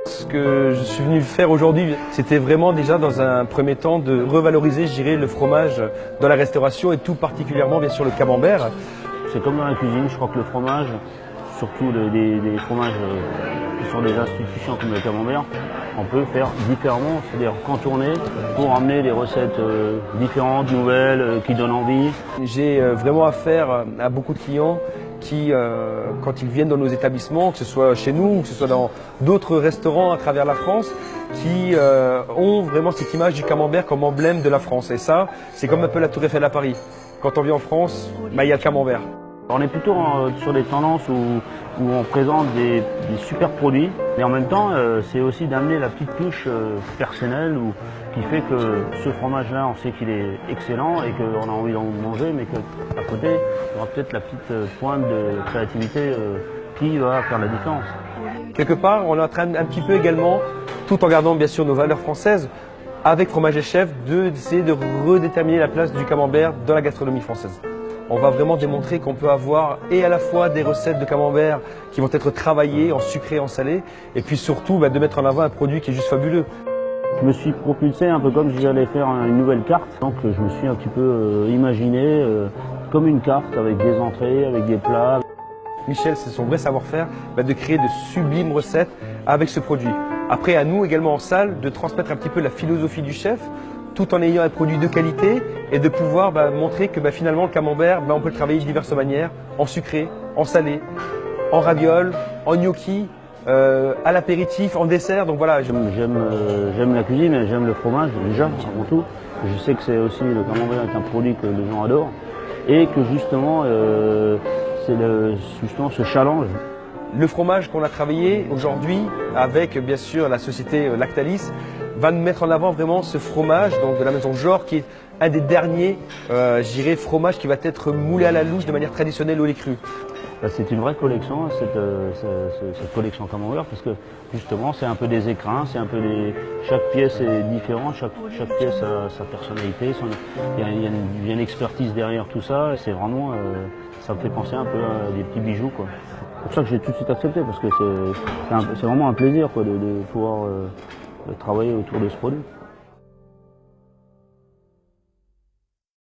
Ce que je suis venu faire aujourd'hui, c'était vraiment déjà dans un premier temps de revaloriser, je dirais, le fromage dans la restauration et tout particulièrement bien sûr le camembert. C'est comme dans la cuisine, je crois que le fromage, surtout des fromages qui sont des institutions comme le camembert, on peut faire différemment, c'est-à-dire contourner pour amener des recettes différentes, nouvelles, qui donnent envie. J'ai vraiment affaire à beaucoup de clients qui, quand ils viennent dans nos établissements, que ce soit chez nous ou que ce soit dans d'autres restaurants à travers la France, qui ont vraiment cette image du camembert comme emblème de la France. Et ça, c'est comme un peu la Tour Eiffel à Paris. Quand on vient en France, il y a le camembert. On est plutôt sur des tendances où on présente des super produits, mais en même temps, c'est aussi d'amener la petite touche personnelle qui fait que ce fromage-là, on sait qu'il est excellent et qu'on a envie d'en manger, mais qu'à côté, il y aura peut-être la petite pointe de créativité qui va faire la différence. Quelque part, on est en train un petit peu également, tout en gardant bien sûr nos valeurs françaises, avec Fromage et Chef, d'essayer de redéterminer la place du camembert dans la gastronomie française. On va vraiment démontrer qu'on peut avoir et à la fois des recettes de camembert qui vont être travaillées en sucré et en salé, et puis surtout de mettre en avant un produit qui est juste fabuleux. Je me suis propulsé un peu comme si j'allais faire une nouvelle carte, donc je me suis un petit peu imaginé comme une carte avec des entrées, avec des plats. Michel, c'est son vrai savoir-faire de créer de sublimes recettes avec ce produit. Après, à nous également en salle de transmettre un petit peu la philosophie du chef, tout en ayant un produit de qualité et de pouvoir montrer que finalement le camembert, on peut le travailler de diverses manières, en sucré, en salé, en ravioles, en gnocchi, à l'apéritif, en dessert. Donc voilà. J'aime la cuisine et j'aime le fromage déjà avant tout. Je sais que c'est aussi le camembert est un produit que les gens adorent et que justement c'est justement ce challenge. Le fromage qu'on a travaillé aujourd'hui avec bien sûr la société Lactalis va nous mettre en avant vraiment ce fromage donc de la maison Genre qui est un des derniers je dirais fromages qui va être moulé à la louche de manière traditionnelle au lait cru. C'est une vraie collection cette collection camembert parce que justement c'est un peu des écrins, c'est un peu chaque pièce est différente, chaque pièce a sa personnalité, il y a une expertise derrière tout ça, c'est vraiment ça me fait penser un peu à des petits bijoux quoi. C'est pour ça que j'ai tout de suite accepté parce que c'est vraiment un plaisir quoi, de pouvoir travailler autour de ce produit.